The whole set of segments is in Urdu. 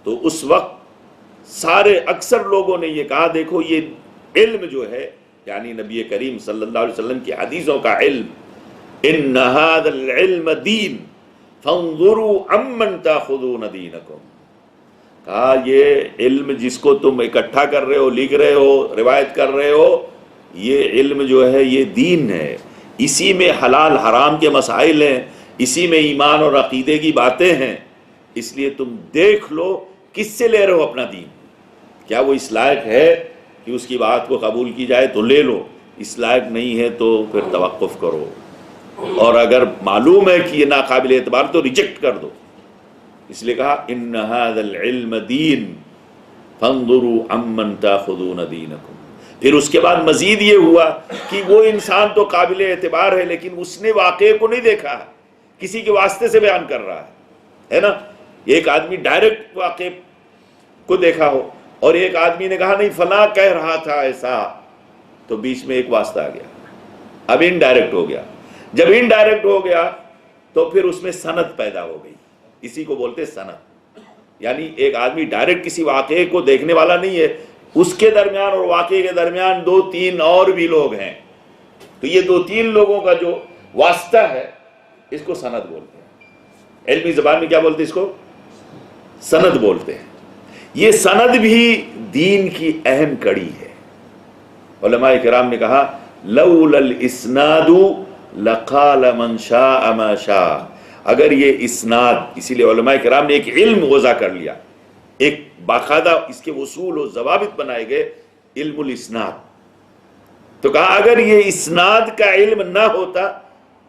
تو اس وقت سارے اکثر لوگوں نے یہ کہا دیکھو یہ علم جو ہے یعنی نبی کریم صلی اللہ علیہ وسلم کی حدیثوں کا علم، ان ھذا العلم دین فانظروا عمن تاخذون دینکم، کہا یہ علم جس کو تم اکٹھا کر رہے ہو، لکھ رہے ہو، روایت کر رہے ہو، یہ علم جو ہے یہ دین ہے، اسی میں حلال حرام کے مسائل ہیں، اسی میں ایمان اور عقیدے کی باتیں ہیں، اس لیے تم دیکھ لو کس سے لے رہے ہو اپنا دین، کیا وہ اس لائق ہے کہ اس کی بات کو قبول کی جائے تو لے لو، اس لائق نہیں ہے تو پھر توقف کرو، اور اگر معلوم ہے کہ یہ ناقابل اعتبار تو ریجیکٹ کر دو۔ اس لیے کہا ان ھذا العلم دین فانظروا عمن تاخذون دینکم۔ پھر اس کے بعد مزید یہ ہوا کہ وہ انسان تو قابل اعتبار ہے لیکن اس نے واقعے کو نہیں دیکھا، کسی کے واسطے سے بیان کر رہا ہے نا۔ ایک آدمی ڈائریکٹ واقعے کو دیکھا ہو اور ایک آدمی نے کہا نہیں فلاں کہہ رہا تھا ایسا، تو بیچ میں ایک واسطہ آ گیا، اب انڈائریکٹ ہو گیا۔ جب انڈائریکٹ ہو گیا تو پھر اس میں سند پیدا ہو گئی، اسی کو بولتے سند، یعنی ایک آدمی ڈائریکٹ کسی واقعے کو دیکھنے والا نہیں ہے، اس کے درمیان اور واقعے کے درمیان دو تین اور بھی لوگ ہیں، تو یہ دو تین لوگوں کا جو واسطہ ہے اس کو سند بولتے ہیں۔ علمی زبان میں کیا بولتے ہیں اس کو؟ سند بولتے ہیں۔ یہ سند بھی دین کی اہم کڑی ہے۔ علماء کرام نے کہا لولا الاسناد لقال من شاء ما شاء، اگر یہ اسناد، اسی لیے علماء کرام نے ایک علم وضع کر لیا، ایک باقاعدہ اس کے اصول و ضوابط بنائے گئے، علم الاسناد، تو کہا اگر یہ اسناد کا علم نہ ہوتا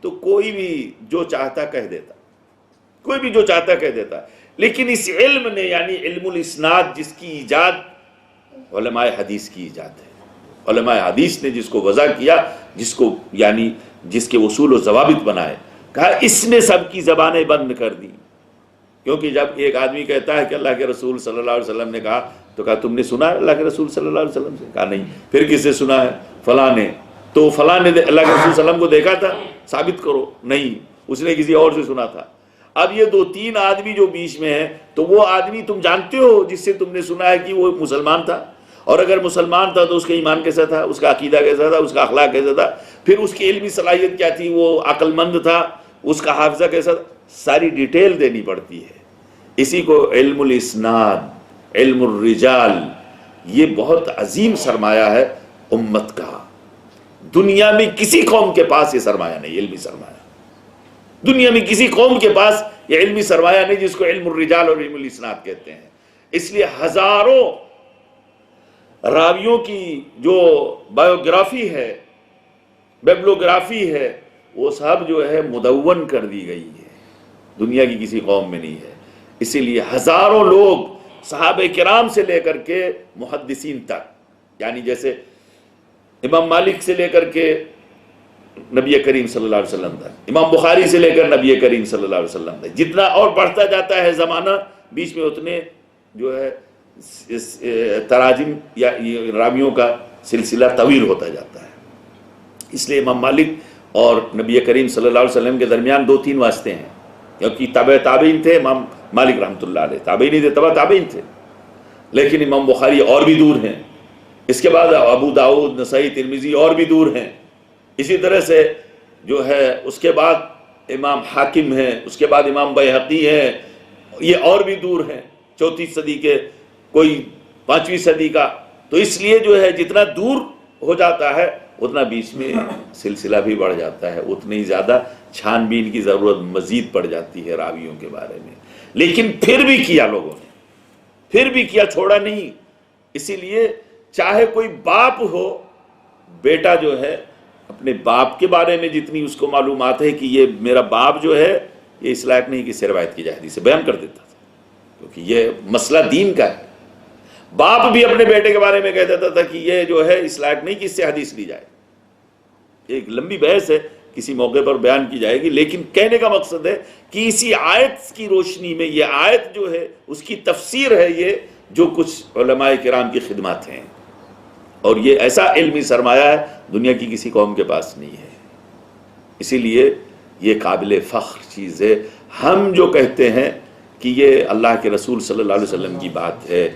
تو کوئی بھی جو چاہتا کہہ دیتا، کوئی بھی جو چاہتا کہہ دیتا، لیکن اس علم نے یعنی علم الاسناد جس کی ایجاد علماء حدیث کی ایجاد ہے، علماء حدیث نے جس کو وضع کیا، جس کو یعنی جس کے اصول و ضوابط بنائے، کہا اس نے سب کی زبانیں بند کر دی، کیونکہ جب ایک آدمی کہتا ہے کہ اللہ کے رسول صلی اللہ علیہ وسلم نے کہا، تو کہا تم نے سنا ہے اللہ کے رسول صلی اللہ علیہ وسلم سے؟ کہا نہیں۔ پھر کس سے سنا ہے؟ فلاں نے۔ تو فلاں نے اللہ کے رسول صلی اللہ علیہ وسلم کو دیکھا تھا؟ ثابت کرو۔ نہیں، اس نے کسی اور سے سنا تھا۔ اب یہ دو تین آدمی جو بیچ میں ہیں، تو وہ آدمی تم جانتے ہو جس سے تم نے سنا ہے کہ وہ مسلمان تھا، اور اگر مسلمان تھا تو اس کا ایمان کیسا تھا، اس کا عقیدہ کیسا تھا، اس کا اخلاق کیسا تھا، پھر اس کی علمی صلاحیت کیا تھی، وہ عقل مند تھا، اس کا حافظہ کیسا تھا، ساری ڈیٹیل دینی پڑتی ہے۔ اسی کو علم الاسناد، علم الرجال، یہ بہت عظیم سرمایہ ہے امت کا۔ دنیا میں کسی قوم کے پاس یہ سرمایہ نہیں، علمی سرمایہ، دنیا میں کسی قوم کے پاس یہ علمی سرمایہ نہیں جس کو علم الرجال اور علم الاسناد کہتے ہیں۔ اس لیے ہزاروں راویوں کی جو بایوگرافی ہے، بیبلوگرافی ہے، وہ سب جو ہے مدون کر دی گئی ہے، دنیا کی کسی قوم میں نہیں ہے۔ اسی لیے ہزاروں لوگ صحابہ کرام سے لے کر کے محدثین تک، یعنی جیسے امام مالک سے لے کر کے نبی کریم صلی اللہ علیہ وسلم تک، امام بخاری سے لے کر نبی کریم صلی اللہ علیہ وسلم تک، جتنا اور بڑھتا جاتا ہے زمانہ، بیچ میں اتنے جو ہے تراجم یا راویوں کا سلسلہ طویل ہوتا جاتا ہے۔ اس لیے امام مالک اور نبی کریم صلی اللہ علیہ وسلم کے درمیان دو تین واسطے ہیں، کیونکہ تابع تابعین تھے امام مالک رحمۃ اللہ علیہ، تابعین نہیں تھے، تبع تابعین تھے، لیکن امام بخاری اور بھی دور ہیں، اس کے بعد ابو داؤد، نسائی، ترمذی اور بھی دور ہیں، اسی طرح سے جو ہے اس کے بعد امام حاکم ہیں، اس کے بعد امام بیہقی ہیں، یہ اور بھی دور ہیں، 34 صدی کے، کوئی 5ویں صدی کا۔ تو اس لیے جو ہے جتنا دور ہو جاتا ہے اتنا بیچ میں سلسلہ بھی بڑھ جاتا ہے، اتنی زیادہ چھان بین کی ضرورت مزید پڑ جاتی ہے راویوں کے بارے میں، لیکن پھر بھی کیا لوگوں نے، پھر بھی کیا، چھوڑا نہیں۔ اسی لیے چاہے کوئی باپ ہو، بیٹا جو ہے اپنے باپ کے بارے میں جتنی اس کو معلومات ہے کہ یہ میرا باپ جو ہے یہ اس لائق نہیں کہ اس سے روایت کی جائے، اسے بیان کر دیتا تھا، کیونکہ یہ مسئلہ دین کا ہے۔ باپ بھی اپنے بیٹے کے بارے میں کہہ دیتا تھا کہ یہ جو ہے اس لائق نہیں کہ اس سے حدیث لی جائے۔ ایک لمبی بحث ہے، کسی موقع پر بیان کی جائے گی، لیکن کہنے کا مقصد ہے کہ اسی آیت کی روشنی میں، یہ آیت جو ہے اس کی تفسیر ہے یہ جو کچھ علماء کرام کی خدمات ہیں، اور یہ ایسا علمی سرمایہ ہے دنیا کی کسی قوم کے پاس نہیں ہے۔ اسی لیے یہ قابل فخر چیز ہے۔ ہم جو کہتے ہیں کہ یہ اللہ کے رسول صلی اللہ علیہ وسلم کی بات ہے،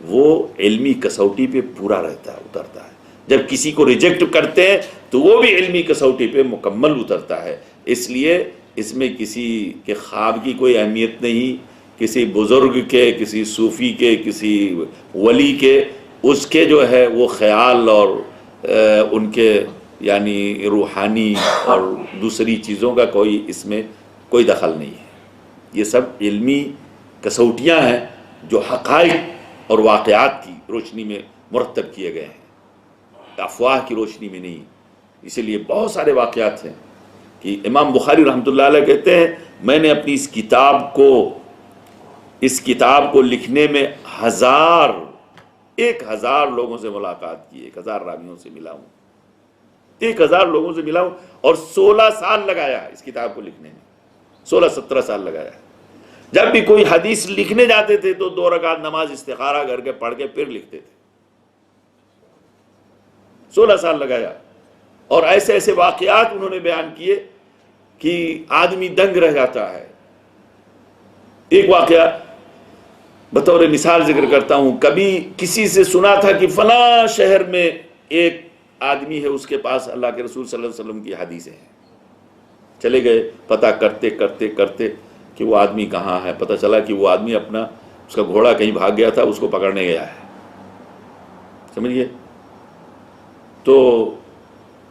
وہ علمی کسوٹی پہ پورا رہتا ہے، اترتا ہے۔ جب کسی کو ریجیکٹ کرتے ہیں تو وہ بھی علمی کسوٹی پہ مکمل اترتا ہے۔ اس لیے اس میں کسی کے خواب کی کوئی اہمیت نہیں، کسی بزرگ کے، کسی صوفی کے، کسی ولی کے، اس کے جو ہے وہ خیال اور ان کے یعنی روحانی اور دوسری چیزوں کا کوئی اس میں کوئی دخل نہیں ہے۔ یہ سب علمی کسوٹیاں ہیں جو حقائق اور واقعات کی روشنی میں مرتب کیے گئے ہیں، افواہ کی روشنی میں نہیں۔ اسی لیے بہت سارے واقعات ہیں کہ امام بخاری رحمۃ اللہ علیہ کہتے ہیں میں نے اپنی اس کتاب کو لکھنے میں 1000 لوگوں سے ملاقات کی، 1000 راویوں سے ملا ہوں، 1000 لوگوں سے ملا ہوں، اور 16 سال لگایا اس کتاب کو لکھنے میں، 16-17 سال لگایا۔ جب بھی کوئی حدیث لکھنے جاتے تھے تو 2 رکعت نماز استخارہ کر کے پڑھ کے پھر لکھتے تھے۔ 16 سال لگایا، اور ایسے ایسے واقعات انہوں نے بیان کیے کہ آدمی دنگ رہ جاتا ہے۔ ایک واقعہ بطور مثال ذکر کرتا ہوں، کبھی کسی سے سنا تھا کہ فلاں شہر میں ایک آدمی ہے، اس کے پاس اللہ کے رسول صلی اللہ علیہ وسلم کی حدیثیں ہیں۔ چلے گئے، پتہ کرتے کرتے کرتے کہ وہ آدمی کہاں ہے، پتہ چلا کہ وہ آدمی اس کا گھوڑا کہیں بھاگ گیا تھا، اس کو پکڑنے گیا ہے، سمجھئے؟ تو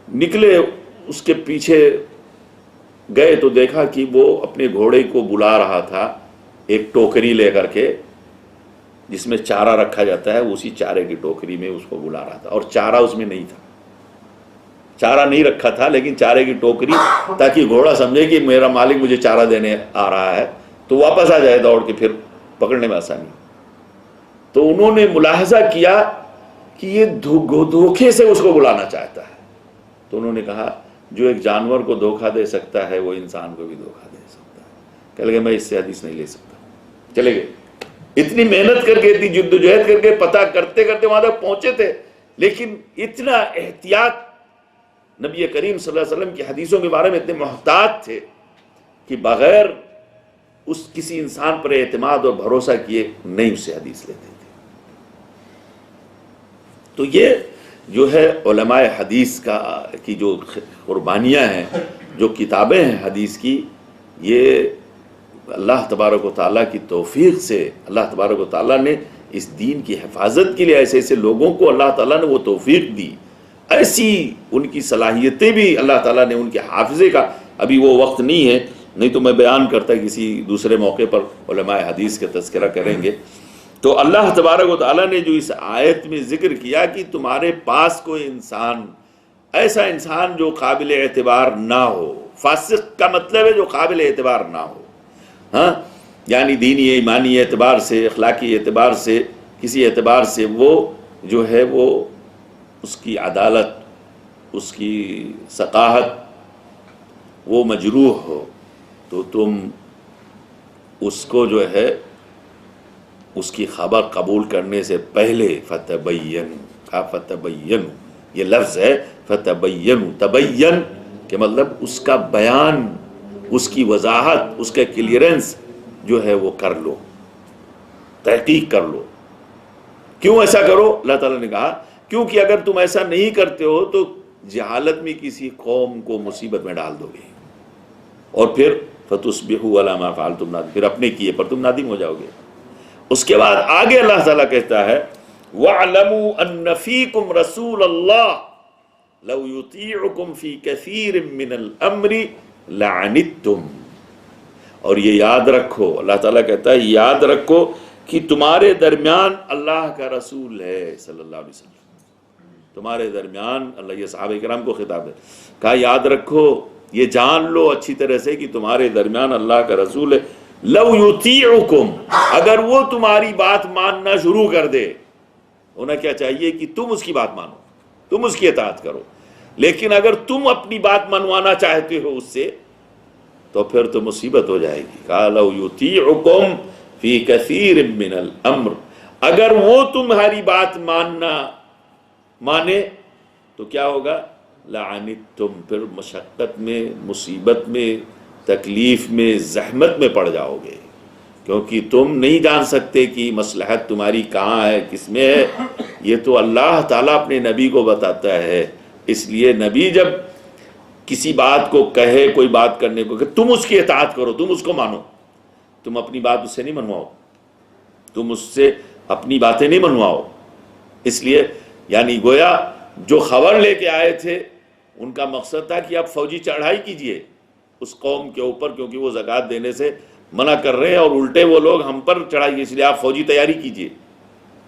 نکلے، اس کے پیچھے گئے تو دیکھا کہ وہ اپنے گھوڑے کو بلا رہا تھا ایک ٹوکری لے کر کے، جس میں چارہ رکھا جاتا ہے، اسی چارے کی ٹوکری میں اس کو بلا رہا تھا، اور چارہ اس میں نہیں تھا، چارہ نہیں رکھا تھا، لیکن چارے کی ٹوکری، تاکہ گھوڑا سمجھے کہ میرا مالک مجھے چارہ دینے آ رہا ہے تو واپس آ جائے دوڑ کے، پھر پکڑنے میں آسانی۔ تو انہوں نے ملاحظہ کیا کہ یہ دھوکے سے اس کو بلانا چاہتا ہے، تو انہوں نے کہا جو ایک جانور کو دھوکہ دے سکتا ہے وہ انسان کو بھی دھوکہ دے سکتا ہے۔ کہہ لگے میں اس سے حدیث نہیں لے سکتا، چلے گئے۔ اتنی محنت کر کے، اتنی جد و جہد کر کے، پتہ کرتے کرتے وہاں تک پہنچے تھے، لیکن اتنا احتیاط، نبی کریم صلی اللہ علیہ وسلم کی حدیثوں کے بارے میں اتنے محتاط تھے کہ بغیر کسی انسان پر اعتماد اور بھروسہ کیے نہیں اس سے حدیث لیتے تھے۔ تو یہ جو ہے علماء حدیث کی جو قربانیاں ہیں، جو کتابیں ہیں حدیث کی، یہ اللہ تبارک و تعالیٰ کی توفیق سے اللہ تبارک و تعالیٰ نے اس دین کی حفاظت کے لیے ایسے ایسے لوگوں کو اللہ تعالیٰ نے وہ توفیق دی، ایسی ان کی صلاحیتیں بھی اللہ تعالیٰ نے ان کے حافظے کا، ابھی وہ وقت نہیں ہے، نہیں تو میں بیان کرتا کسی دوسرے موقع پر علماء حدیث کا تذکرہ کریں گے۔ تو اللہ تبارک و تعالیٰ نے جو اس آیت میں ذکر کیا کہ تمہارے پاس کوئی انسان، ایسا انسان جو قابل اعتبار نہ ہو، فاسق کا مطلب ہے جو قابل اعتبار نہ ہو، ہاں، یعنی دینی ایمانی اعتبار سے، اخلاقی اعتبار سے، کسی اعتبار سے وہ جو ہے وہ اس کی عدالت، اس کی ثقافت وہ مجروح ہو، تو تم اس کو جو ہے اس کی خبر قبول کرنے سے پہلے فتبین، یہ لفظ ہے فتبین، تبین کہ مطلب اس کا بیان، اس کی وضاحت، اس کا کلیئرنس جو ہے وہ کر لو، تحقیق کر لو۔ کیوں ایسا کرو؟ اللہ تعالیٰ نے کہا کیونکہ اگر تم ایسا نہیں کرتے ہو تو جہالت میں کسی قوم کو مصیبت میں ڈال دو گے، اور پھر فتصبحوا علی ما فعلتم نادمین، پھر اپنے کیے پر تم نادم ہو جاؤ گے۔ اس کے بعد آگے اللہ تعالیٰ کہتا ہے وَاعْلَمُوا أَنَّ فِيكُمْ رَسُولَ اللَّهِ لَوْ يُطِيعُكُمْ فِي كَثِيرٍ مِّنَ الْأَمْرِ لَعَنِتُّمْ، اور یہ یاد رکھو، اللہ تعالیٰ کہتا ہے یاد رکھو کہ تمہارے درمیان اللہ کا رسول ہے صلی اللہ علیہ وسلم، تمہارے درمیان اللہ، یہ صحابہ کرام کو خطاب ہے، کہا یاد رکھو، یہ جان لو اچھی طرح سے کہ تمہارے درمیان اللہ کا رسول ہے، لو یطیعکم، اگر وہ تمہاری بات ماننا شروع کر دے، انہیں کیا چاہیے کہ تم اس کی بات مانو، تم اس کی اطاعت کرو، لیکن اگر تم اپنی بات منوانا چاہتے ہو اس سے تو پھر تو مصیبت ہو جائے گی۔ قال لو یطیعکم فی کثیر من الامر، اگر وہ تمہاری بات مانے تو کیا ہوگا؟ لعنتم، پھر مشقت میں، مصیبت میں، تکلیف میں، زحمت میں پڑ جاؤ گے، کیونکہ تم نہیں جان سکتے کہ مصلحت تمہاری کہاں ہے، کس میں ہے، یہ تو اللہ تعالیٰ اپنے نبی کو بتاتا ہے۔ اس لیے نبی جب کسی بات کو کہے، کوئی بات کرنے کو کہ تم اس کی اطاعت کرو، تم اس کو مانو، تم اپنی بات اس سے نہیں منواؤ، تم اس سے اپنی باتیں نہیں منواؤ۔ اس لیے یعنی گویا جو خبر لے کے آئے تھے ان کا مقصد تھا کہ آپ فوجی چڑھائی کیجئے اس قوم کے اوپر، کیونکہ وہ زکوٰۃ دینے سے منع کر رہے ہیں اور الٹے وہ لوگ ہم پر چڑھائیے، اس لیے آپ فوجی تیاری کیجئے۔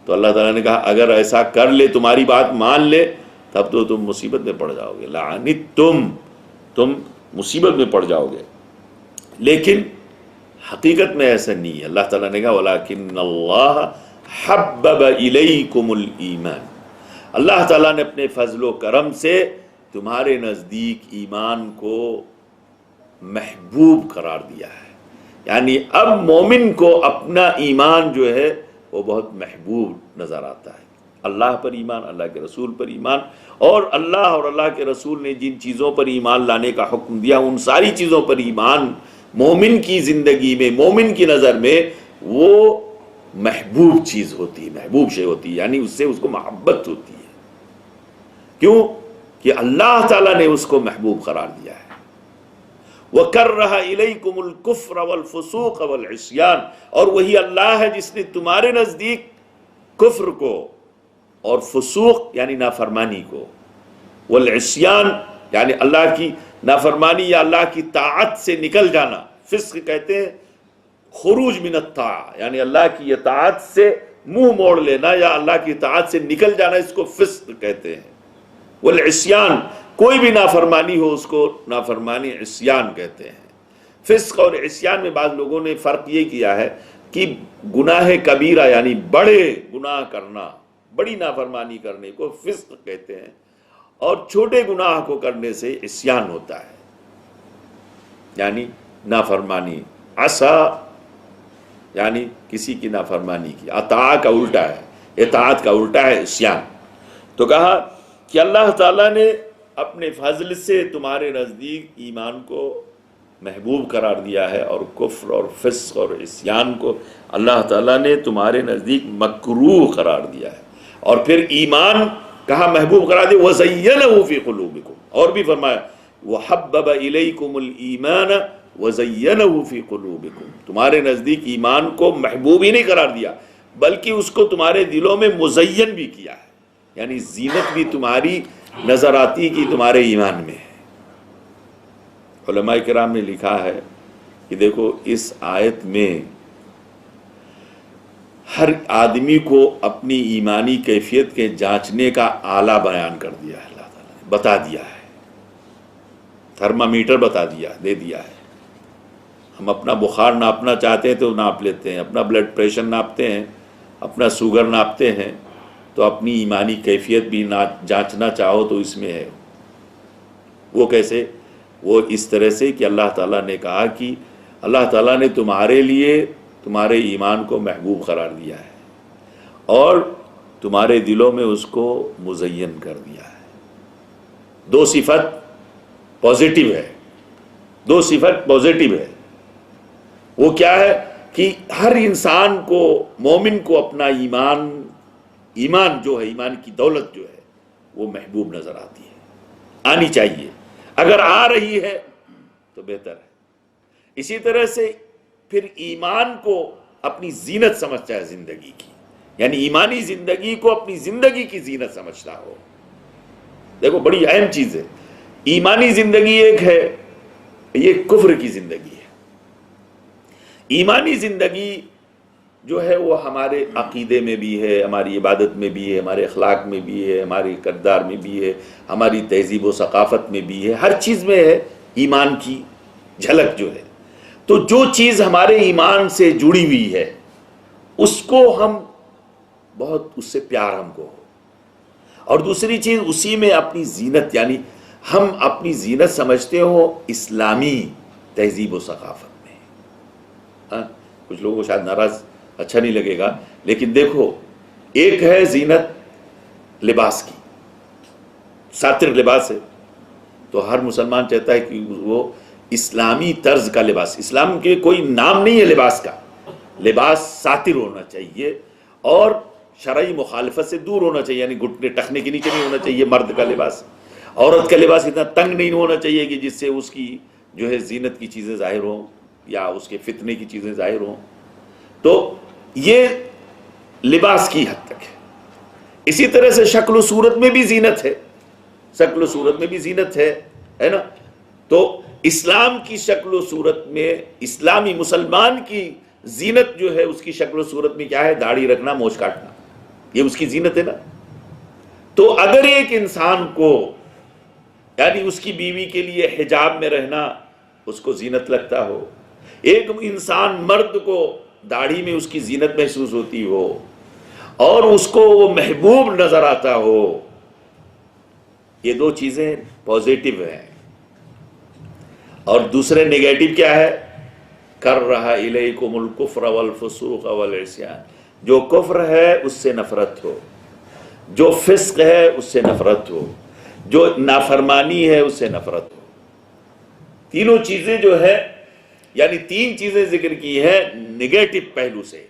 تو اللہ تعالیٰ نے کہا اگر ایسا کر لے، تمہاری بات مان لے، تب تو تم مصیبت میں پڑ جاؤ گے، لعنتم، تم مصیبت میں پڑ جاؤ گے۔ لیکن حقیقت میں ایسا نہیں ہے۔ اللہ تعالیٰ نے کہا وَلَكِنَّ اللَّهَ حَبَّبَ إِلَيْكُمُ الْإِيمَانَ، اللہ تعالیٰ نے اپنے فضل و کرم سے تمہارے نزدیک ایمان کو محبوب قرار دیا ہے۔ یعنی اب مومن کو اپنا ایمان جو ہے وہ بہت محبوب نظر آتا ہے۔ اللہ پر ایمان، اللہ کے رسول پر ایمان، اور اللہ اور اللہ کے رسول نے جن چیزوں پر ایمان لانے کا حکم دیا ان ساری چیزوں پر ایمان مومن کی زندگی میں، مومن کی نظر میں وہ محبوب چیز ہوتی ہے، محبوب شے ہوتی ہے، یعنی اس سے اس کو محبت ہوتی ہے۔ کیوں؟ کہ اللہ تعالیٰ نے اس کو محبوب قرار دیا ہے۔ وَكَرَّهَ إِلَيْكُمُ الْكُفْرَ وَالْفُسُوقَ وَالْعِصْيَانَ، اور وہی اللہ ہے جس نے تمہارے نزدیک کفر کو اور فسوق یعنی نافرمانی کو، والعصیان یعنی اللہ کی نافرمانی یا اللہ کی طاعت سے نکل جانا، فسق کہتے ہیں خروج من الطاعہ، یعنی اللہ کی اطاعت سے منہ موڑ لینا یا اللہ کی اطاعت سے نکل جانا، اس کو فسق کہتے ہیں۔ والعصیان، کوئی بھی نافرمانی ہو اس کو نافرمانی عصیان کہتے ہیں۔ فسق اور عصیان میں بعض لوگوں نے فرق یہ کیا ہے کہ گناہ کبیرہ یعنی بڑے گناہ کرنا، بڑی نافرمانی کرنے کو فسق کہتے ہیں، اور چھوٹے گناہ کو کرنے سے عصیان ہوتا ہے، یعنی نافرمانی۔ عصا یعنی کسی کی نافرمانی کی، اطاع کا الٹا ہے، اطاعت کا الٹا ہے عصیان۔ تو کہا کہ اللہ تعالیٰ نے اپنے فضل سے تمہارے نزدیک ایمان کو محبوب قرار دیا ہے، اور کفر اور فسق اور عصیان کو اللہ تعالیٰ نے تمہارے نزدیک مکروہ قرار دیا ہے۔ اور پھر ایمان کہا محبوب قرار دیا، وَزَيَّنَهُ فِي قُلُوبِكُمْ، اور بھی فرمایا وَحَبَّبَ إِلَيْكُمُ الْإِيمَانَ وَزَيَّنَهُ فِي قُلُوبِكُمْ، تمہارے نزدیک ایمان کو محبوب ہی نہیں قرار دیا بلکہ اس کو تمہارے دلوں میں مزین بھی کیا ہے، یعنی زینت بھی تمہاری نظر آتی کہ تمہارے ایمان میں ہے۔ علماء کرام نے لکھا ہے کہ دیکھو اس آیت میں ہر آدمی کو اپنی ایمانی کیفیت کے جانچنے کا آلہ بیان کر دیا ہے، اللہ تعالیٰ نے بتا دیا ہے، تھرمامیٹر بتا دیا، دے دیا ہے۔ ہم اپنا بخار ناپنا چاہتے ہیں تو ناپ لیتے ہیں، اپنا بلڈ پریشر ناپتے ہیں، اپنا شوگر ناپتے ہیں، تو اپنی ایمانی کیفیت بھی جانچنا چاہو تو اس میں ہے۔ وہ کیسے؟ وہ اس طرح سے کہ اللہ تعالیٰ نے کہا کہ اللہ تعالیٰ نے تمہارے لیے تمہارے ایمان کو محبوب قرار دیا ہے اور تمہارے دلوں میں اس کو مزین کر دیا ہے۔ دو صفت پازیٹیو ہے، دو صفت پازیٹیو ہے۔ وہ کیا ہے کہ ہر انسان کو، مومن کو اپنا ایمان جو ہے، ایمان کی دولت جو ہے وہ محبوب نظر آتی ہے، آنی چاہیے۔ اگر آ رہی ہے تو بہتر ہے۔ اسی طرح سے پھر ایمان کو اپنی زینت سمجھتا ہے زندگی کی، یعنی ایمانی زندگی کو اپنی زندگی کی زینت سمجھتا ہو۔ دیکھو بڑی اہم چیز ہے، ایمانی زندگی ایک ہے، یہ کفر کی زندگی ہے۔ ایمانی زندگی جو ہے وہ ہمارے عقیدے میں بھی ہے، ہماری عبادت میں بھی ہے، ہمارے اخلاق میں بھی ہے، ہمارے کردار میں بھی ہے، ہماری تہذیب و ثقافت میں بھی ہے، ہر چیز میں ہے ایمان کی جھلک جو ہے۔ تو جو چیز ہمارے ایمان سے جڑی ہوئی ہے اس کو ہم بہت، اس سے پیار ہم کو ہو، اور دوسری چیز اسی میں اپنی زینت، یعنی ہم اپنی زینت سمجھتے ہو اسلامی تہذیب و ثقافت میں۔ ہاں کچھ لوگوں کو شاید ناراض اچھا نہیں لگے گا، لیکن دیکھو ایک ہے زینت لباس کی، ساتر لباس ہے، تو ہر مسلمان چاہتا ہے کہ وہ اسلامی طرز کا لباس، اسلام کے کوئی نام نہیں ہے لباس کا، لباس ساتر ہونا چاہیے اور شرعی مخالفت سے دور ہونا چاہیے، یعنی گھٹنے ٹخنے کے نیچے نہیں ہونا چاہیے مرد کا لباس. عورت کا لباس اتنا تنگ نہیں ہونا چاہیے کہ جس سے اس کی جو ہے زینت کی چیزیں ظاہر ہوں یا اس کے فتنے کی چیزیں ظاہر ہوں. تو یہ لباس کی حد تک ہے. اسی طرح سے شکل و صورت میں بھی زینت ہے، شکل و صورت میں بھی زینت ہے نا. تو اسلام کی شکل و صورت میں، اسلامی مسلمان کی زینت جو ہے اس کی شکل و صورت میں کیا ہے؟ داڑھی رکھنا، مونچھ کاٹنا، یہ اس کی زینت ہے نا. تو اگر ایک انسان کو یعنی اس کی بیوی کے لیے حجاب میں رہنا اس کو زینت لگتا ہو، ایک انسان مرد کو داڑھی میں اس کی زینت محسوس ہوتی ہو اور اس کو وہ محبوب نظر آتا ہو، یہ دو چیزیں پوزیٹیو ہیں. اور دوسرے نیگیٹو کیا ہے؟ کر رہا الیکم الکفر والفسوق والعصیان، جو کفر ہے اس سے نفرت ہو، جو فسق ہے اس سے نفرت ہو، جو نافرمانی ہے اس سے نفرت ہو. تینوں چیزیں جو ہے یعنی تین چیزیں ذکر کی ہیں نیگیٹو پہلو سے،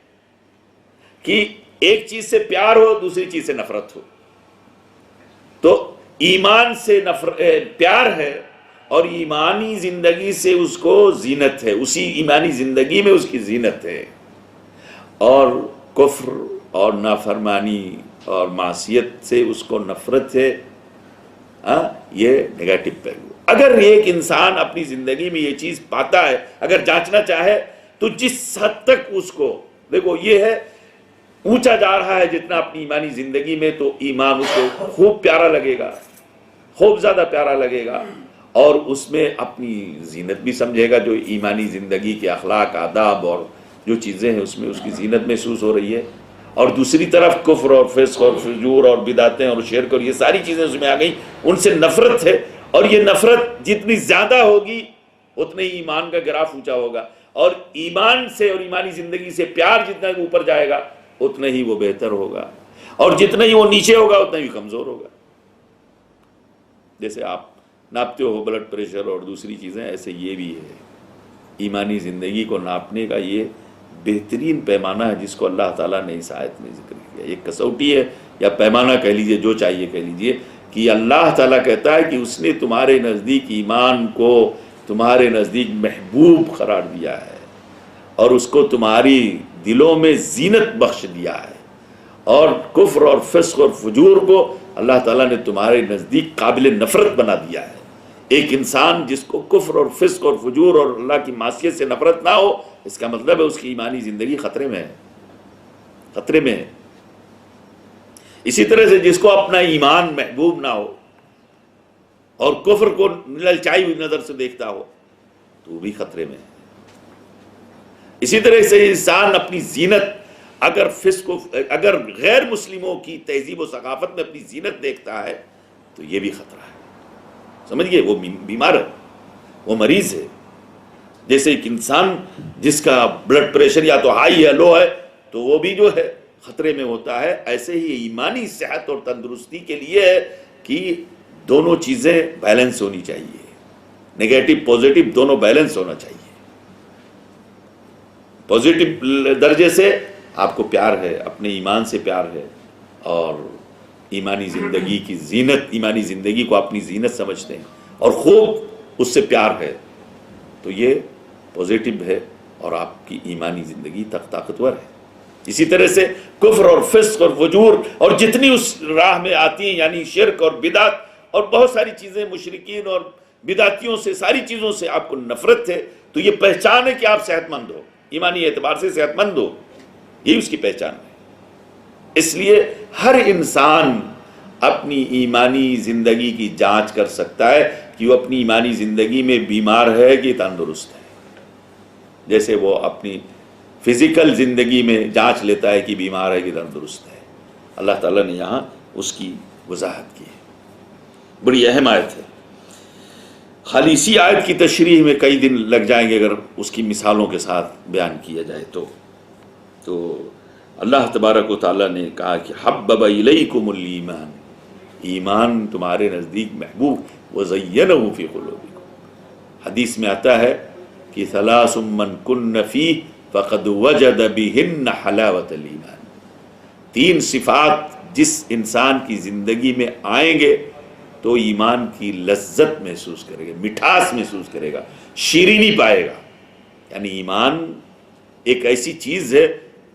کہ ایک چیز سے پیار ہو، دوسری چیز سے نفرت ہو. تو ایمان سے پیار ہے اور ایمانی زندگی سے اس کو زینت ہے، اسی ایمانی زندگی میں اس کی زینت ہے. اور کفر اور نافرمانی اور معصیت سے اس کو نفرت ہے. یہ نیگیٹو پہلو. اگر ایک انسان اپنی زندگی میں یہ چیز پاتا ہے، اگر جانچنا چاہے تو جس حد تک اس کو دیکھو یہ ہے اونچا جا رہا ہے جتنا اپنی ایمانی زندگی میں، تو ایمان اس کو خوب پیارا لگے گا، خوب زیادہ پیارا لگے گا، اور اس میں اپنی زینت بھی سمجھے گا. جو ایمانی زندگی کے اخلاق، آداب اور جو چیزیں ہیں اس میں اس کی زینت محسوس ہو رہی ہے. اور دوسری طرف کفر اور فسق اور فجور اور بدعتیں اور شرک اور یہ ساری چیزیں اس میں آ گئیں، ان سے نفرت ہے. اور یہ نفرت جتنی زیادہ ہوگی اتنے ہی ایمان کا گراف اونچا ہوگا، اور ایمان سے اور ایمانی زندگی سے پیار جتنا اوپر جائے گا اتنا ہی وہ بہتر ہوگا، اور جتنا ہی وہ نیچے ہوگا اتنا ہی کمزور ہوگا. جیسے آپ ناپتے ہو بلڈ پریشر اور دوسری چیزیں، ایسے یہ بھی ہے. ایمانی زندگی کو ناپنے کا یہ بہترین پیمانہ ہے جس کو اللہ تعالیٰ نے اس آیت میں ذکر کیا. ایک کسوٹی ہے یا پیمانہ کہہ لیجئے، جو چاہیے کہہ لیجئے، کہ اللہ تعالیٰ کہتا ہے کہ اس نے تمہارے نزدیک ایمان کو تمہارے نزدیک محبوب قرار دیا ہے، اور اس کو تمہاری دلوں میں زینت بخش دیا ہے، اور کفر اور فسق اور فجور کو اللہ تعالیٰ نے تمہارے نزدیک قابل نفرت بنا دیا ہے. ایک انسان جس کو کفر اور فسق اور فجور اور اللہ کی معصیت سے نفرت نہ ہو، اس کا مطلب ہے اس کی ایمانی زندگی خطرے میں ہے، خطرے میں ہے. اسی طرح سے جس کو اپنا ایمان محبوب نہ ہو اور کفر کو للچائی ہوئی نظر سے دیکھتا ہو تو وہ بھی خطرے میں ہے. اسی طرح سے انسان اپنی زینت اگر غیر مسلموں کی تہذیب و ثقافت میں اپنی زینت دیکھتا ہے تو یہ بھی خطرہ ہے. سمجھئے وہ بیمار ہے، وہ مریض ہے. جیسے ایک انسان جس کا بلڈ پریشر یا تو ہائی یا لو ہے تو وہ بھی جو ہے خطرے میں ہوتا ہے. ایسے ہی ایمانی صحت اور تندرستی کے لیے ہے کہ دونوں چیزیں بیلنس ہونی چاہیے، نیگیٹو پوزیٹو دونوں بیلنس ہونا چاہیے. پوزیٹو درجے سے آپ کو پیار ہے، اپنے ایمان سے پیار ہے، اور ایمانی زندگی کی زینت، ایمانی زندگی کو اپنی زینت سمجھتے ہیں اور خوب اس سے پیار ہے، تو یہ پوزیٹو ہے اور آپ کی ایمانی زندگی طاقتور ہے. اسی طرح سے کفر اور فسق اور فجور اور جتنی اس راہ میں آتی ہیں، یعنی شرک اور بدعت اور بہت ساری چیزیں، مشرکین اور بدعتیوں سے، ساری چیزوں سے آپ کو نفرت ہے، تو یہ پہچان ہے کہ آپ صحت مند ہو، ایمانی اعتبار سے صحت مند ہو. یہی اس کی پہچان ہے. اس لیے ہر انسان اپنی ایمانی زندگی کی جانچ کر سکتا ہے کہ وہ اپنی ایمانی زندگی میں بیمار ہے کہ تندرست ہے. جیسے وہ اپنی فزیکل زندگی میں جانچ لیتا ہے کہ بیمار ہے کہ تندرست ہے. اللہ تعالیٰ نے یہاں اس کی وضاحت کی ہے. بڑی اہم آیت ہے. خالی اسی آیت کی تشریح میں کئی دن لگ جائیں گے اگر اس کی مثالوں کے ساتھ بیان کیا جائے تو اللہ تبارک و تعالیٰ نے کہا کہ حبب الیکم الایمان، ایمان تمہارے نزدیک محبوب، وزینہ فی قلوبکم. حدیث میں آتا ہے کہ ثلاث من کن فیہ فقد وجد بہن حلاوت الایمان. 3 صفات جس انسان کی زندگی میں آئیں گے تو ایمان کی لذت محسوس کرے گا، مٹھاس محسوس کرے گا، شیرینی پائے گا. یعنی ایمان ایک ایسی چیز ہے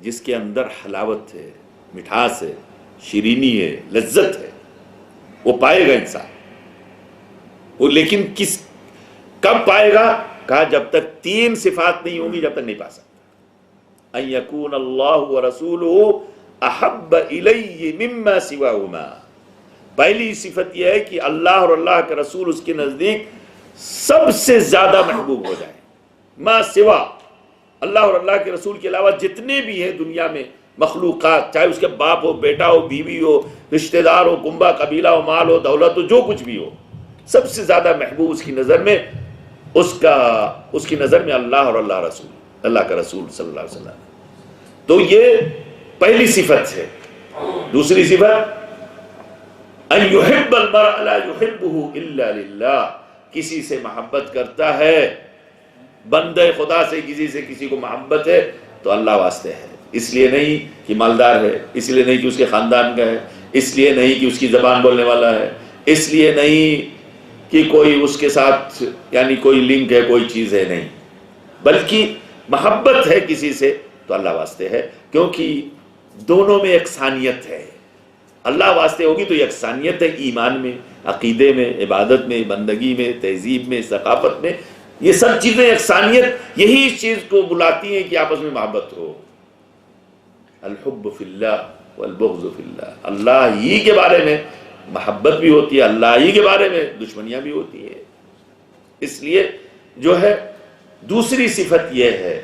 جس کے اندر حلاوت ہے، مٹھاس ہے، شیرینی ہے، لذت ہے، وہ پائے گا انسان. وہ لیکن کب پائے گا؟ کہا جب تک 3 صفات نہیں ہوں گی جب تک نہیں پا سکتا. ان یکون اللہ ورسولہ احب الی مما سواہما. پہلی صفت یہ ہے کہ اللہ اور اللہ کے رسول اس کے نزدیک سب سے زیادہ محبوب ہو جائیں. ما سوا، اللہ اور اللہ کے رسول کے علاوہ جتنے بھی ہیں دنیا میں مخلوقات، چاہے اس کے باپ ہو، بیٹا ہو، بیوی ہو، رشتہ دار ہو، کنبہ قبیلہ ہو، مال ہو، دولت ہو، جو کچھ بھی ہو، سب سے زیادہ محبوب اس کی نظر میں اللہ اور اللہ کا رسول صلی اللہ علیہ وسلم. تو یہ پہلی صفت ہے. دوسری صفت ان یحب المرء لا یحبہ الا للہ. کسی سے محبت کرتا ہے بندے خدا سے، کسی کو محبت ہے تو اللہ واسطے ہے. اس لیے نہیں کہ مالدار ہے، اس لیے نہیں کہ اس کے خاندان کا ہے، اس لیے نہیں کہ اس کی زبان بولنے والا ہے، اس لیے نہیں کہ کوئی اس کے ساتھ یعنی کوئی لنک ہے، کوئی چیز ہے، نہیں، بلکہ محبت ہے کسی سے تو اللہ واسطے ہے. کیونکہ دونوں میں یکسانیت ہے. اللہ واسطے ہوگی تو یکسانیت ہے، ایمان میں، عقیدے میں، عبادت میں، بندگی میں، تہذیب میں، ثقافت میں. یہ سب چیزیں یکسانیت یہی اس چیز کو بلاتی ہیں کہ آپس میں محبت ہو. الحب فی اللہ والبغض فی اللہ. اللہ ہی کے بارے میں محبت بھی ہوتی ہے، اللہ ہی کے بارے میں دشمنیاں بھی ہوتی ہیں. اس لیے جو ہے دوسری صفت یہ ہے.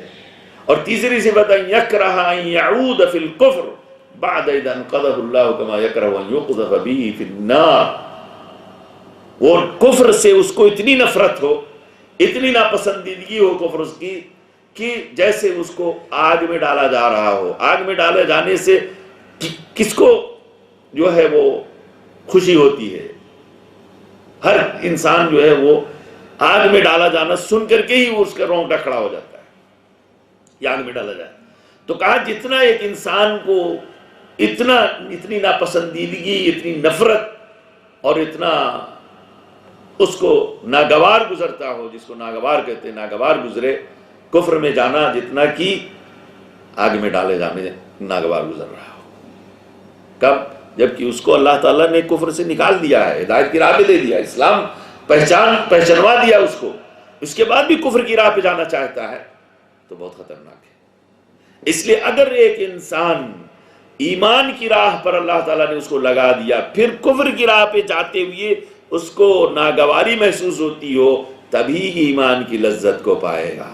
اور تیسری صفت ان یکرہ ان یعود فی الکفر بعد اذ انقذہ اللہ کما یکرہ ان یقذف بہ فی النار. وہ کفر سے اس کو اتنی نفرت ہو، اتنی ناپسندیدگی ہو کفر اس کی، کہ جیسے اس کو آگ میں ڈالا جا رہا ہو. آگ میں ڈالے جانے سے کس کو جو ہے وہ خوشی ہوتی ہے؟ ہر انسان جو ہے وہ آگ میں ڈالا جانا سن کر کے ہی اس کا رونگٹا کھڑا ہو جاتا ہے. یہ آگ میں ڈالا جائے تو کہا جتنا ایک انسان کو اتنی ناپسندیدگی، اتنی نفرت اور اتنا اس کو ناگوار گزرتا ہو، جس کو ناگوار کہتے ہیں، ناگوار گزرے کفر میں جانا، جتنا کہ آگ میں ڈالے جانے ناگوار گزر رہا ہو. کب؟ جبکہ اس کو اللہ تعالیٰ نے کفر سے نکال دیا ہے، ہدایت کی راہ پہ دے دیا، اسلام پہچانوا دیا اس کو، اس کے بعد بھی کفر کی راہ پہ جانا چاہتا ہے تو بہت خطرناک ہے. اس لیے اگر ایک انسان ایمان کی راہ پر اللہ تعالیٰ نے اس کو لگا دیا، پھر کفر کی راہ پہ جاتے ہوئے اس کو ناگواری محسوس ہوتی ہو، تبھی ایمان کی لذت کو پائے گا.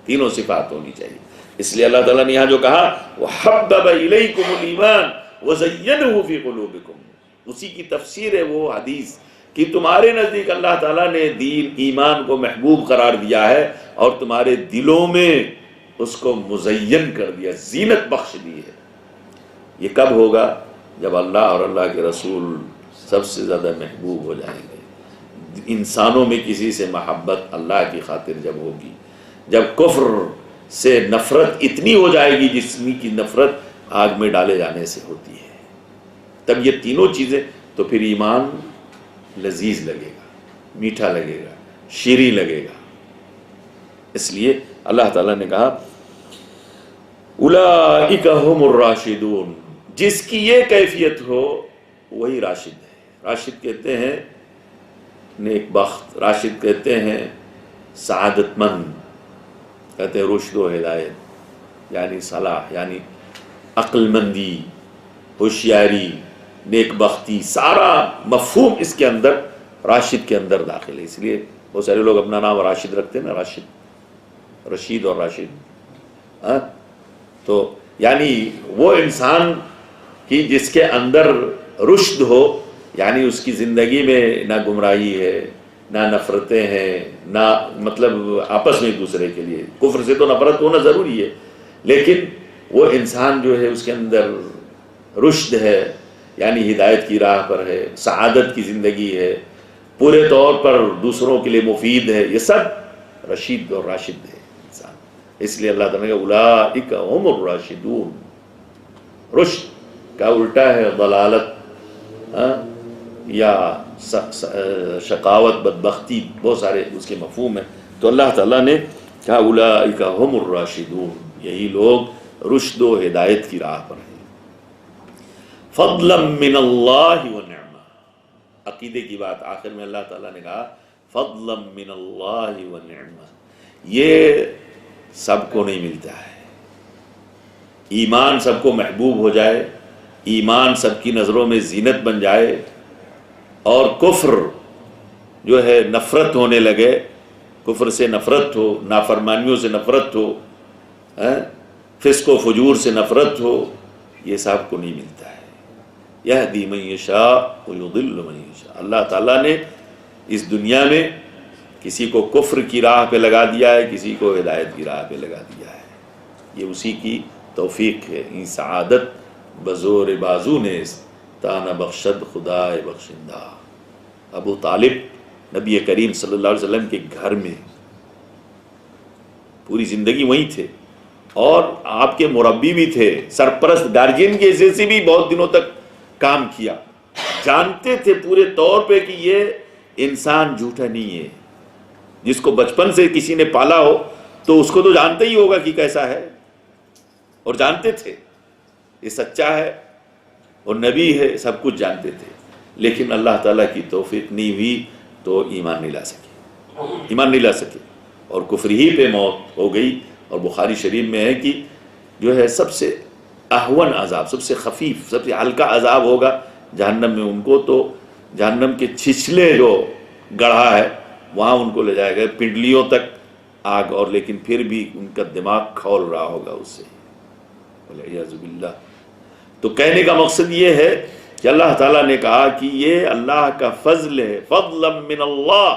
تینوں صفات ہونی چاہیے. اس لیے اللہ تعالیٰ نے یہاں جو کہا وَحَبَّبَ إِلَيْكُمُ الْإِيمَانَ وَزَيَّنَهُ فِي قُلُوبِكُمْ، اسی کی تفسیر ہے وہ حدیث کہ تمہارے نزدیک اللہ تعالیٰ نے دین ایمان کو محبوب قرار دیا ہے اور تمہارے دلوں میں اس کو مزین کر دیا، زینت بخش دی ہے. یہ کب ہوگا؟ جب اللہ اور اللہ کے رسول سب سے زیادہ محبوب ہو جائیں گے. انسانوں میں کسی سے محبت اللہ کی خاطر جب ہوگی، جب کفر سے نفرت اتنی ہو جائے گی جسمی کی نفرت آگ میں ڈالے جانے سے ہوتی ہے، تب یہ تینوں چیزیں، تو پھر ایمان لذیذ لگے گا، میٹھا لگے گا، شیریں لگے گا. اس لیے اللہ تعالیٰ نے کہا اولئک ھم الراشدون، جس کی یہ کیفیت ہو وہی راشد ہے. راشد کہتے ہیں نیک بخت، راشد کہتے ہیں سعادت مند، کہتے ہیں رشد و ہدایت، یعنی صلاح، یعنی عقل مندی، ہوشیاری، نیک بختی، سارا مفہوم اس کے اندر راشد کے اندر داخل ہے. اس لیے بہت سارے لوگ اپنا نام راشد رکھتے ہیں نا، رشید اور راشد. تو یعنی وہ انسان کی جس کے اندر رشد ہو، یعنی اس کی زندگی میں نہ گمراہی ہے، نہ نفرتیں ہیں، نہ مطلب آپس میں ایک دوسرے کے لیے. کفر سے تو نفرت ہونا ضروری ہے، لیکن وہ انسان جو ہے اس کے اندر رشد ہے، یعنی ہدایت کی راہ پر ہے، سعادت کی زندگی ہے، پورے طور پر دوسروں کے لیے مفید ہے. یہ سب رشید اور راشد ہے انسان. اس لیے اللہ تعالیٰ نے کہا اولئک هم الراشدون. رشد کا الٹا ہے ضلالت یا شقاوت، بدبختی، بہت سارے اس کے مفہوم ہیں. تو اللہ تعالیٰ نے کہا اولئک هم الراشدون، یہی لوگ رشد و ہدایت کی راہ پر ہیں. فضلا من اللہ ونعمہ، عقیدے کی بات آخر میں اللہ تعالیٰ نے کہا فضلا من اللہ ونعمہ. یہ سب کو نہیں ملتا ہے. ایمان سب کو محبوب ہو جائے، ایمان سب کی نظروں میں زینت بن جائے، اور کفر جو ہے نفرت ہونے لگے، کفر سے نفرت ہو، نافرمانیوں سے نفرت ہو، فسق و فجور سے نفرت ہو، یہ سب کو نہیں ملتا ہے. یہدی من یشاء ویضل من یشاء. اللہ تعالیٰ نے اس دنیا میں کسی کو کفر کی راہ پہ لگا دیا ہے، کسی کو ہدایت کی راہ پہ لگا دیا ہے. یہ اسی کی توفیق ہے. این سعادت بزور بازو نے تانا بخشد خدائے بخشندہ. ابو طالب نبی کریم صلی اللہ علیہ وسلم کے گھر میں پوری زندگی وہیں تھے، اور آپ کے مربی بھی تھے، سرپرست گارجین کے حیثیت سے بھی بہت دنوں تک کام کیا. جانتے تھے پورے طور پہ کہ یہ انسان جھوٹا نہیں ہے. جس کو بچپن سے کسی نے پالا ہو تو اس کو تو جانتا ہی ہوگا کہ کیسا ہے، اور جانتے تھے یہ سچا ہے اور نبی ہے، سب کچھ جانتے تھے. لیکن اللہ تعالیٰ کی توفیق نہیں ہوئی تو ایمان نہیں لا سکے، اور کفر ہی پہ موت ہو گئی. اور بخاری شریف میں ہے کہ جو ہے سب سے اہون عذاب، سب سے خفیف، سب سے ہلکا عذاب ہوگا جہنم میں. ان کو تو جہنم کے چھچلے جو گڑھا ہے وہاں ان کو لے جائے گا، پنڈلیوں تک آگ، اور لیکن پھر بھی ان کا دماغ کھول رہا ہوگا اس سے، والعیاذ باللہ. تو کہنے کا مقصد یہ ہے کہ اللہ تعالیٰ نے کہا کہ یہ اللہ کا فضل ہے، فضلا من اللہ،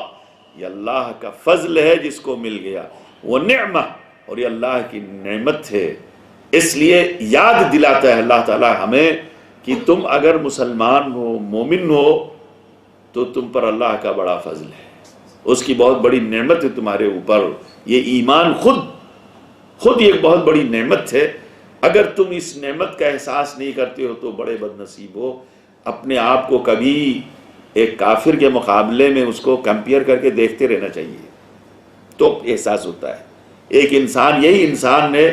یہ اللہ کا فضل ہے جس کو مل گیا. وہ نعمہ، اور یہ اللہ کی نعمت ہے. اس لیے یاد دلاتا ہے اللہ تعالیٰ ہمیں کہ تم اگر مسلمان ہو، مومن ہو، تو تم پر اللہ کا بڑا فضل ہے، اس کی بہت بڑی نعمت ہے تمہارے اوپر. یہ ایمان خود ایک بہت بڑی نعمت ہے. اگر تم اس نعمت کا احساس نہیں کرتے ہو تو بڑے بد نصیب ہو. اپنے آپ کو کبھی ایک کافر کے مقابلے میں اس کو کمپیئر کر کے دیکھتے رہنا چاہیے، تو احساس ہوتا ہے. ایک انسان، یہی انسان ہے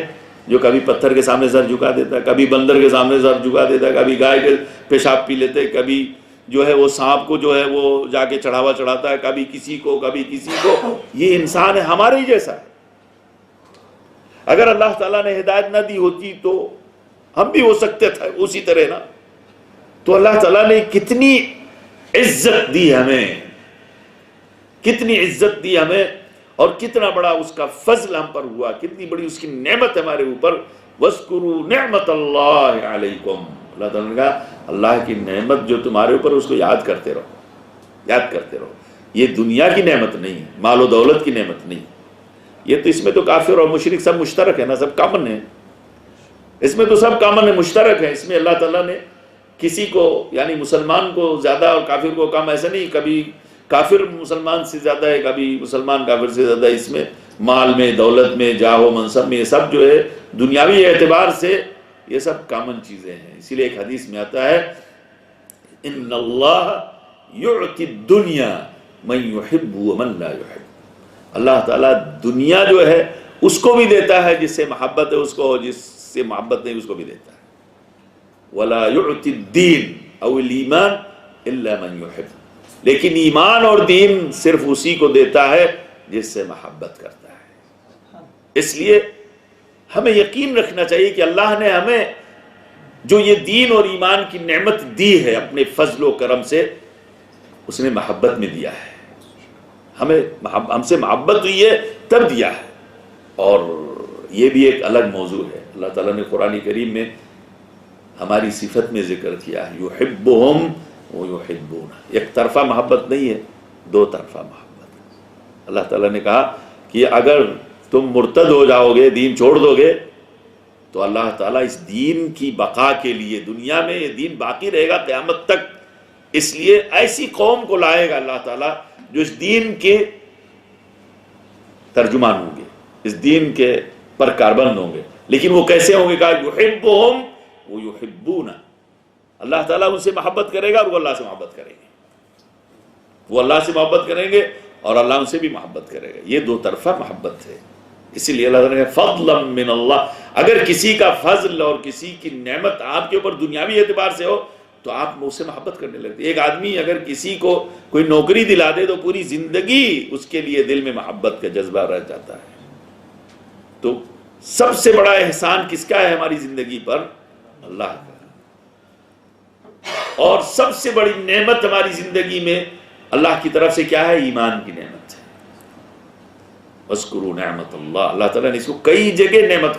جو کبھی پتھر کے سامنے سر جھکا دیتا ہے، کبھی بندر کے سامنے سر جھکا دیتا ہے، کبھی گائے کے پیشاب پی لیتے، کبھی جو ہے وہ سانپ کو جو ہے وہ جا کے چڑھاوا چڑھاتا ہے، کبھی کسی کو کبھی کسی کو. یہ انسان ہے، ہمارے ہی جیسا ہے. اگر اللہ تعالیٰ نے ہدایت نہ دی ہوتی تو ہم بھی ہو سکتے تھے اسی طرح نا. تو اللہ تعالیٰ نے کتنی عزت دی ہمیں، کتنی عزت دی ہمیں، اور کتنا بڑا اس کا فضل ہم پر ہوا، کتنی بڑی اس کی نعمت ہمارے اوپر. وَاذْكُرُوا نِعْمَةَ اللَّهِ عَلَيْكُمْ. اللہ تعالیٰ نے کہا اللہ کی نعمت جو تمہارے اوپر اس کو یاد کرتے رہو. یہ دنیا کی نعمت نہیں، مال و دولت کی نعمت نہیں. یہ تو اس میں تو کافر اور مشرک سب مشترک ہے نا، سب کامن ہے. اس میں تو سب کامن ہے، مشترک ہے. اس میں اللہ تعالیٰ نے کسی کو یعنی مسلمان کو زیادہ اور کافر کو کم ایسا نہیں. کبھی کافر مسلمان سے زیادہ ہے، کبھی مسلمان کافر سے زیادہ. اس میں مال میں، دولت میں، جاہ و منصب میں، یہ سب جو ہے دنیاوی اعتبار سے یہ سب کامن چیزیں ہیں. اسی لیے ایک حدیث میں آتا ہے ان اللہ یعطی الدنیا من یحب ومن لا یحب. اللہ تعالیٰ دنیا جو ہے اس کو بھی دیتا ہے جس سے محبت ہے اس کو، جس سے محبت نہیں اس کو بھی دیتا ہے. ولا یعطی الدین او الایمان الا من یحب. لیکن ایمان اور دین صرف اسی کو دیتا ہے جس سے محبت کرتا ہے. اس لیے ہمیں یقین رکھنا چاہیے کہ اللہ نے ہمیں جو یہ دین اور ایمان کی نعمت دی ہے اپنے فضل و کرم سے، اس نے محبت میں دیا ہے. ہم سے محبت ہوئی ہے تب دیا ہے. اور یہ بھی ایک الگ موضوع ہے. اللہ تعالیٰ نے قرآن کریم میں ہماری صفت میں ذکر کیا ہے یحبہم ویحبون. ایک طرفہ محبت نہیں ہے، دو طرفہ محبت. اللہ تعالیٰ نے کہا کہ اگر تم مرتد ہو جاؤ گے، دین چھوڑ دو گے، تو اللہ تعالیٰ اس دین کی بقا کے لیے دنیا میں یہ دین باقی رہے گا قیامت تک. اس لیے ایسی قوم کو لائے گا اللہ تعالیٰ جو اس دین کے ترجمان ہوں گے، اس دین کے پر کاربند ہوں گے، لیکن وہ کیسے ہوں گے؟ کہا یحبہم ویحبونہ، اللہ تعالیٰ ان سے محبت کرے گا اور وہ اللہ سے محبت کریں گے، وہ اللہ سے محبت کریں گے اور اللہ ان سے بھی محبت کرے گا۔ یہ دو طرفہ محبت ہے، اسی لیے اللہ تعالیٰ نے فضلا من اللہ، اگر کسی کا فضل اور کسی کی نعمت آپ کے اوپر دنیاوی اعتبار سے ہو تو آپ اس سے محبت کرنے لگتے۔ ایک آدمی اگر کسی کو کوئی نوکری دلا دے تو پوری زندگی اس کے لیے دل میں محبت کا جذبہ رہ جاتا ہے۔ تو سب سے بڑا احسان کس کا ہے ہماری زندگی پر؟ اللہ کا۔ اور سب سے بڑی نعمت ہماری زندگی میں اللہ کی طرف سے کیا ہے؟ ایمان کی نعمت ہے۔ وَاذْكُرُوا نعمت اللہ، اللہ تعالیٰ نے اس کو کئی جگہ نعمت